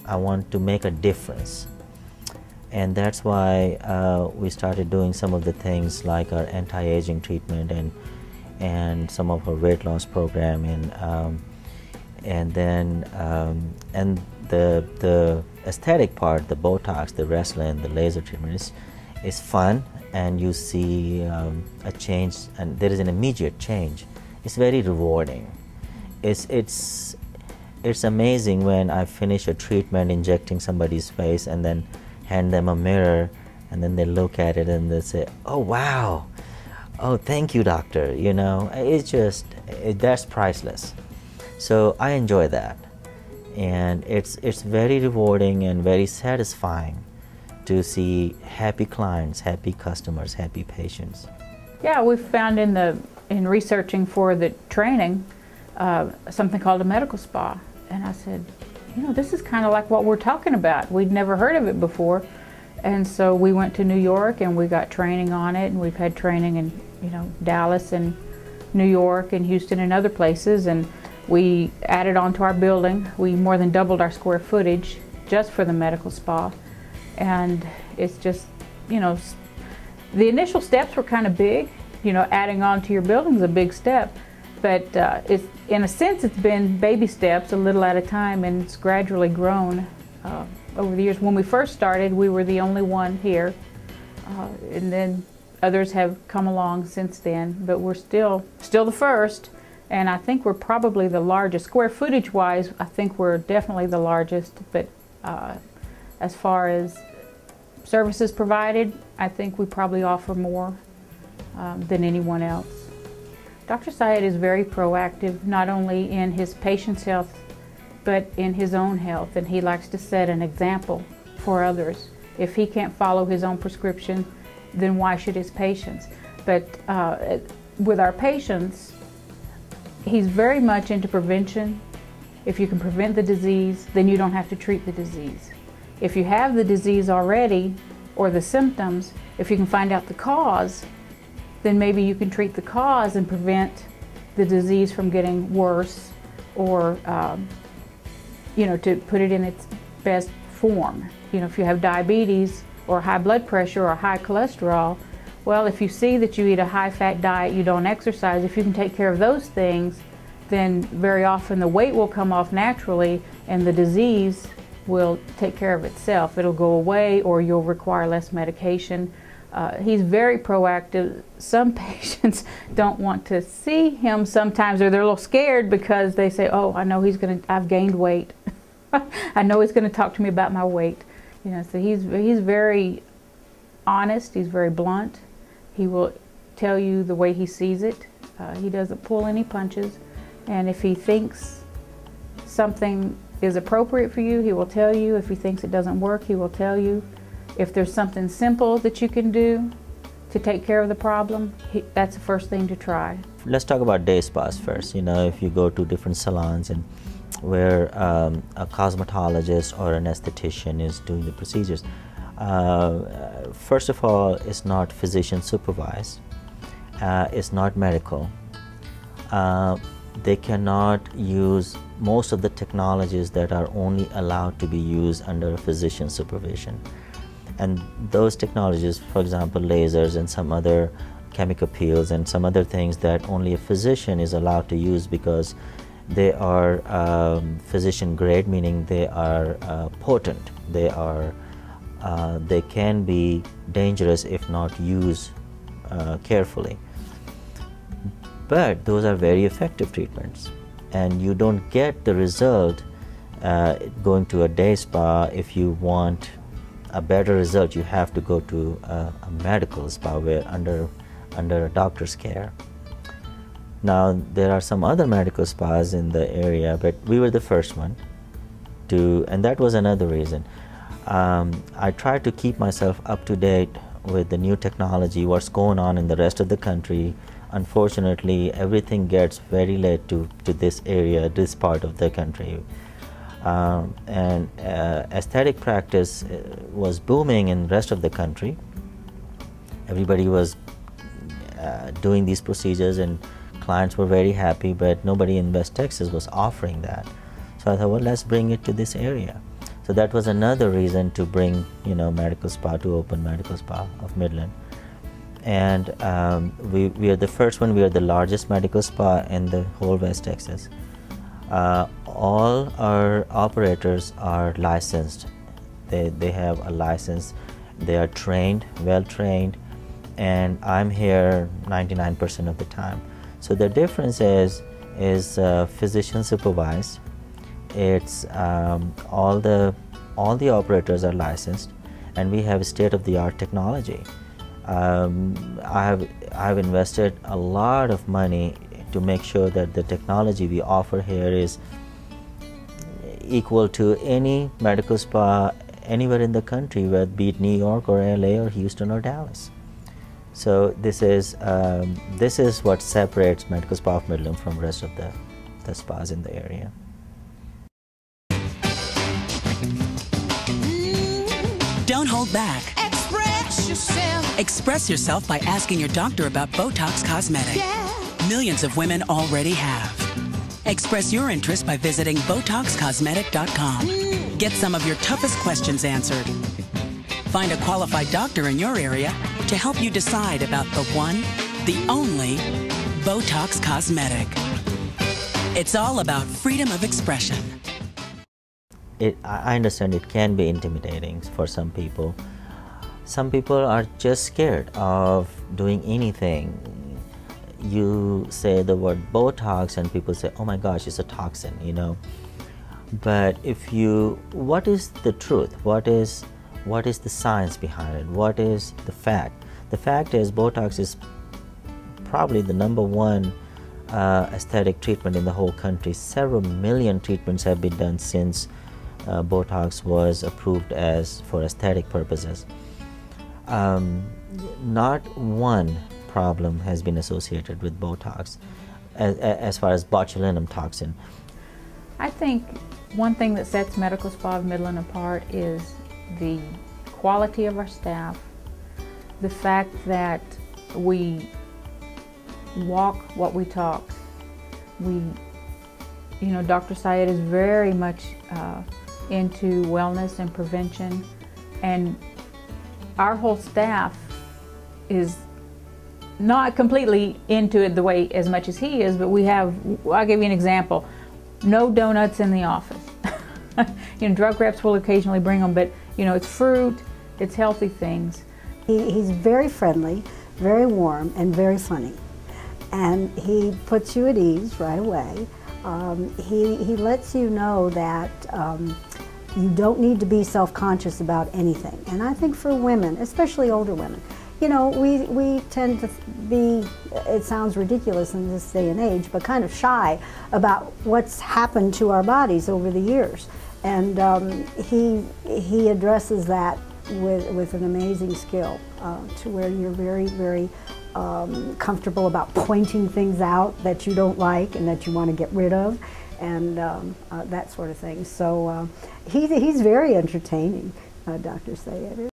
I want to make a difference. And that's why we started doing some of the things like our anti-aging treatment and some of our weight loss program, and then the aesthetic part, the Botox, the Restylane, the laser treatment is fun, and you see a change, and there is an immediate change. It's very rewarding. It's amazing when I finish a treatment injecting somebody's face and then hand them a mirror, and then they look at it and they say, "Oh wow, oh thank you, doctor." You know, it's just that's priceless. So I enjoy that, and it's very rewarding and very satisfying to see happy clients, happy customers, happy patients. Yeah, we found in researching for the training something called a medical spa, and I said, you know, this is kind of like what we're talking about. We'd never heard of it before, and so we went to New York and we got training on it, and we've had training in, you know, Dallas and New York and Houston and other places, and we added on to our building. We more than doubled our square footage just for the medical spa, and it's just, you know, the initial steps were kind of big. You know, adding on to your building is a big step, but it's, in a sense, it's been baby steps, a little at a time, and it's gradually grown over the years. When we first started, we were the only one here, and then others have come along since then, but we're still the first, and I think we're probably the largest. Square footage-wise, I think we're definitely the largest, but as far as services provided, I think we probably offer more than anyone else. Dr. Syed is very proactive, not only in his patient's health, but in his own health, and he likes to set an example for others. If he can't follow his own prescription, then why should his patients? But with our patients, he's very much into prevention. If you can prevent the disease, then you don't have to treat the disease. If you have the disease already, or the symptoms, if you can find out the cause, then maybe you can treat the cause and prevent the disease from getting worse, or you know, to put it in its best form. You know, if you have diabetes or high blood pressure or high cholesterol, well, if you see that you eat a high-fat diet, you don't exercise, if you can take care of those things, then very often the weight will come off naturally and the disease will take care of itself. It'll go away, or you'll require less medication. He's very proactive. Some patients don't want to see him sometimes, or they're a little scared because they say, "Oh, I know I've gained weight. I know he's gonna talk to me about my weight." You know, so he's very honest. He's very blunt. He will tell you the way he sees it. He doesn't pull any punches, and if he thinks something is appropriate for you, he will tell you. If he thinks it doesn't work, he will tell you. If there's something simple that you can do to take care of the problem, that's the first thing to try. Let's talk about day spas first. You know, if you go to different salons and where a cosmetologist or an esthetician is doing the procedures, first of all, it's not physician supervised, it's not medical. They cannot use most of the technologies that are only allowed to be used under a physician supervision. And those technologies, for example, lasers and some other chemical peels and some other things that only a physician is allowed to use because they are physician grade, meaning they are potent. They can be dangerous if not used carefully. But those are very effective treatments, and you don't get the result going to a day spa. If you want a better result, you have to go to a medical spa where under a doctor's care. Now there are some other medical spas in the area, but we were the first one to, and that was another reason. I tried to keep myself up to date with the new technology, what's going on in the rest of the country. Unfortunately, everything gets very late to this area, this part of the country. And aesthetic practice was booming in the rest of the country. Everybody was doing these procedures and clients were very happy, but nobody in West Texas was offering that. So I thought, well, let's bring it to this area. So that was another reason to bring, Medical Spa, to open Medical Spa of Midland. And we are the first one. We are the largest medical spa in the whole West Texas. All our operators are licensed. They have a license. They are trained, well trained, and I'm here 99% of the time. So the difference is physician supervised. It's all the operators are licensed, and we have state-of-the-art technology. I've invested a lot of money to make sure that the technology we offer here is equal to any medical spa anywhere in the country, whether be it New York or LA or Houston or Dallas. So this is what separates Medical Spa of Midland from the rest of the spas in the area. Don't hold back. Express yourself. Express yourself by asking your doctor about Botox Cosmetic. Yeah. Millions of women already have. Express your interest by visiting BotoxCosmetic.com. Get some of your toughest questions answered. Find a qualified doctor in your area to help you decide about the one, the only Botox Cosmetic. It's all about freedom of expression. I understand it can be intimidating for some people. Some people are just scared of doing anything. You say the word Botox and people say, oh my gosh, it's a toxin, But what is the truth? What is the science behind it? What is the fact? The fact is Botox is probably the #1 aesthetic treatment in the whole country. Several million treatments have been done since Botox was approved for aesthetic purposes. Not one problem has been associated with Botox as far as botulinum toxin. I think one thing that sets Medical Spa of Midland apart is the quality of our staff, the fact that we walk what we talk. Dr. Syed is very much into wellness and prevention, and our whole staff is not completely into it the way as much as he is, but I'll give you an example. No donuts in the office. Drug reps will occasionally bring them, but it's fruit, it's healthy things. He's very friendly, very warm, and very funny. And he puts you at ease right away. He lets you know that you don't need to be self-conscious about anything. And I think for women, especially older women, we tend to be, it sounds ridiculous in this day and age, but kind of shy about what's happened to our bodies over the years. And he addresses that with an amazing skill to where you're very, very comfortable about pointing things out that you don't like and that you want to get rid of, and that sort of thing. So he's very entertaining, Dr. Syed.